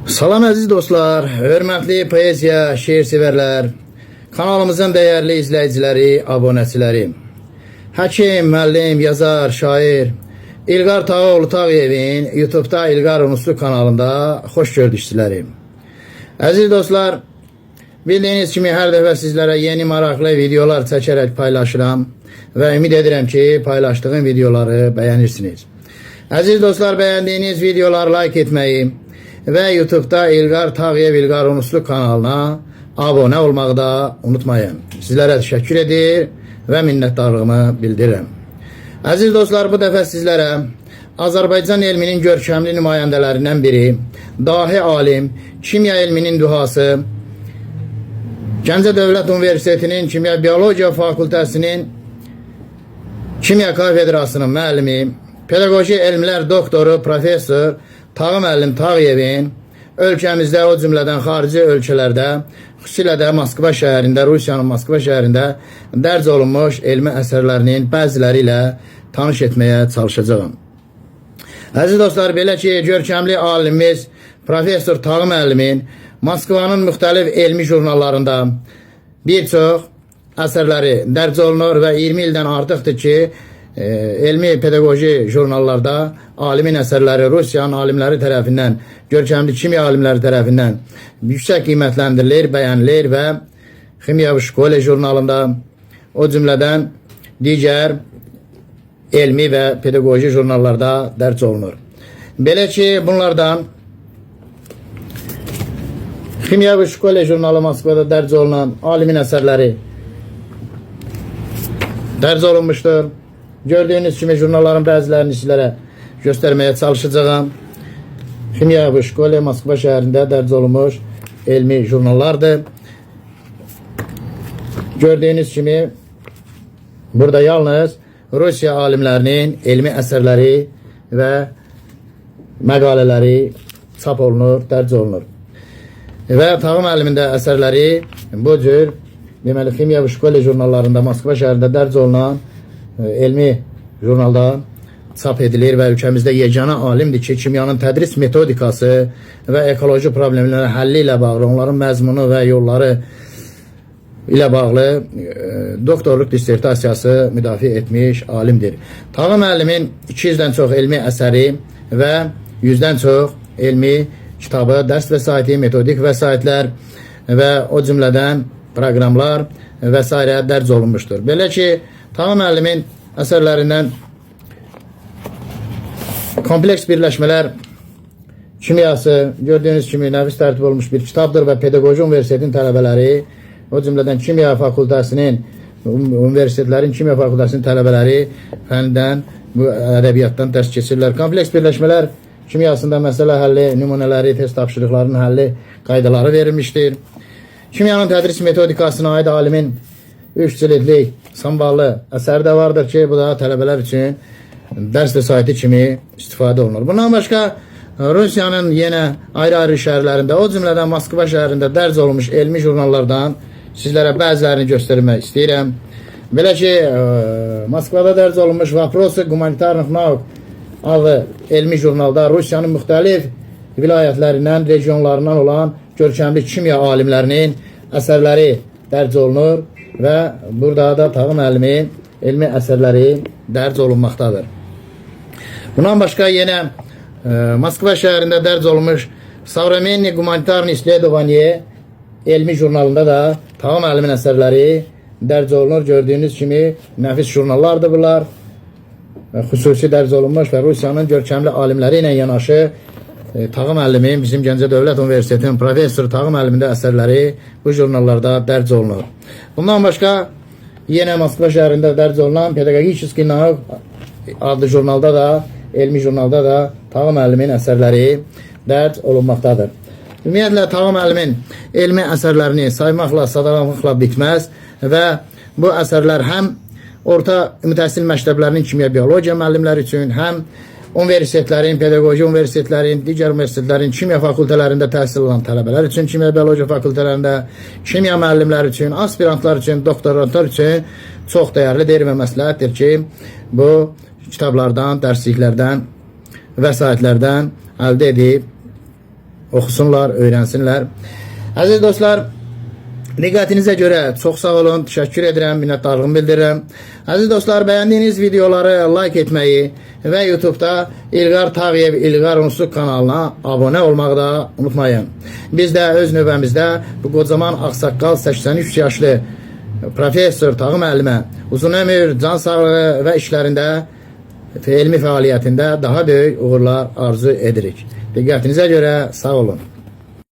Salam əziz dostlar, hörmətli poeziya, şeir sevərlər, kanalımızın dəyərli izləyiciləri, abunəçiləri. Həkim, müəllim, yazar, şair İlqar Tağıoğlu Tağıyevin YouTube'da İlqar Unuslu kanalında xoş gördük sizləri. Əziz dostlar, bildiyiniz kimi hər dəfə sizlərə yeni maraqlı videolar çəkərək paylaşıram və ümid edirəm ki, paylaşdığım videoları bəyənirsiniz. Əziz dostlar, bəyəndiyiniz videoları like etməyi və YouTube'da İlqar Tağıyev İlqar Unuslu kanalına abunə olmağı da unutmayın. Sizlərə təşəkkür edir və minnətdarlığımı bildirirəm. Əziz dostlar, bu dəfə sizlərə Azərbaycan elminin görkəmli nümayəndələrindən biri, dahi alim, kimya elminin duhası, Gəncə Dövlət Universitetinin Kimya Biologiya Fakültəsinin Kimya Kafedrasının müəllimi, pedaqoji elmlər doktoru, professor Tağı müəllim Tağıyevin ölkəmizdə, o cümlədən xarici ölkələrdə, xüsusilə də Moskva şəhərində, Rusiyanın Moskva şəhərində dərc olunmuş elmi əsərlərinin bəziləri ilə tanış etməyə çalışacağım. Əziz dostlar, belə ki, görkəmli alimimiz professor Tağı müəllimin Moskvanın müxtəlif elmi jurnallarında bir çox əsərləri dərc olunur və 20 ildən artıqdır ki, elmi pedaqoji jurnallarda alimin əsərləri Rusiyanın alimləri tərəfindən, görkəmli kimya alimləri tərəfindən yüksək qiymətləndirilir, bəyənilir və Ximya Şkole jurnalında, o cümlədən digər elmi və pedaqoji jurnallarda dərc olunur. Belə ki, bunlardan Ximya Şkole jurnalı Moskvada dərc olunan alimin əsərləri dərc olunmuşdur. Gördüyünüz kimi jurnalların bəzilərini sizlərə göstərməyə çalışacağım. Ximya Şkole Moskva şəhərində dərc olunmuş elmi jurnallardır. Gördüyünüz kimi burada yalnız Rusiya alimlərinin elmi əsərləri və məqalələri çap olunur, dərc olunur. Və Tağı müəllimin də əsərləri bu cür deməli Ximya Şkole jurnallarında Moskva şəhərində dərc olunan elmi jurnalda çap edilir və ölkəmizdə yeganə alimdir ki, kimyanın tədris metodikası və ekoloji problemlərin həlli ilə bağlı, onların məzmunu və yolları ilə bağlı doktorluq dissertasiyası müdafiə etmiş alimdir. Tağı müəllimin 200-dən çox elmi əsəri və 100-dən çox elmi kitabı, dərs vəsaiti, metodik vəsaitlər və o cümlədən proqramlar və s. dərc olunmuşdur. Belə ki, Tağı müəllimin əsərlərindən kompleks birləşmələr kimyası gördüyünüz kimi nəvis tərtib olmuş bir kitabdır və pedaqoji universitetin tələbələri, o cümlədən kimya fakültəsinin, universitetlərin kimya fakültəsinin tələbələri fəndən, bu ədəbiyyatdan dərs keçirlər. Kompleks birləşmələr kimyasında məsələ həlli, nümunələri, test tapşırıqlarının həlli qaydaları verilmişdir. Kimyanın tədris metodikasına aid alimin 3 cildlik samballı əsəri də vardır ki, bu da tələbələr üçün dərs vəsaiti kimi istifadə olunur. Bundan başqa Rusiyanın yenə ayrı-ayrı şəhərlərində, o cümlədən Moskva şəhərində dərc olunmuş elmi jurnallardan sizlərə bəzilərini göstərmək istəyirəm. Belə ki, Moskvada dərc olunmuş Vaprosi Humanitarных Nauk adlı elmi jurnalda Rusiyanın müxtəlif vilayətlərindən, regionlarından olan görkəmli kimya alimlərinin əsərləri dərc olunur və burada da Tağı müəllimin elmi əsərləri dərc olunmaqdadır. Bundan başqa yenə Moskva şəhərində dərc olunmuş Savremenniy Humanitarniy İsledovaniye elmi jurnalında da Tağı müəllimin əsərləri dərc olunur. Gördüyünüz kimi nəfis jurnallardır bunlar. Xüsusi dərc olunmuş və Rusiyanın görkəmli alimləri ilə yanaşı Tağı müəllimin, bizim Gəncə Dövlət Universitetinin professor Tağı müəllimin də əsərləri bu jurnallarda dərc olunur. Bundan başqa yenə Moskva şəhərində dərc olunan Pedaqogiskiy Nauk adlı jurnalda da, elmi jurnalda da Tağı müəllimin əsərləri dərc olunmaqdadır. Ümumiyyətlə, Tağı müəllimin elmi əsərlərini saymaqla, sadalamaqla bitməz və bu əsərlər həm orta mütəhsil məktəblərinin kimya biologiya müəllimləri üçün, həm universitetlərin, pedaqoji universitetlərin, digər universitetlərin kimya fakültələrində təhsil alan tələbələr üçün, kimya biologiya fakültələrində, kimya müəllimləri üçün, aspirantlar üçün, doktorantlar üçün çox dəyərlidir və məsləhətdir ki, bu kitablardan, dərsliklərdən, vəsaitlərdən əldə edib oxusunlar, öyrənsinlər. Əziz dostlar, diqqətinizə görə çox sağ olun, təşəkkür edirəm, minnətdarlığımı bildirirəm. Əziz dostlar, bəyəndiyiniz videoları like etməyi və YouTube'da İlqar Tağıyev, İlqar Unsuk kanalına abunə olmağı da unutmayın. Biz də öz növbəmizdə bu qocaman ağsaqqal 83 yaşlı professor Tağı müəllimə uzun ömür, can sağlığı və işlərində, elmi fəaliyyətində daha böyük uğurlar arzu edirik. Diqqətinizə görə sağ olun.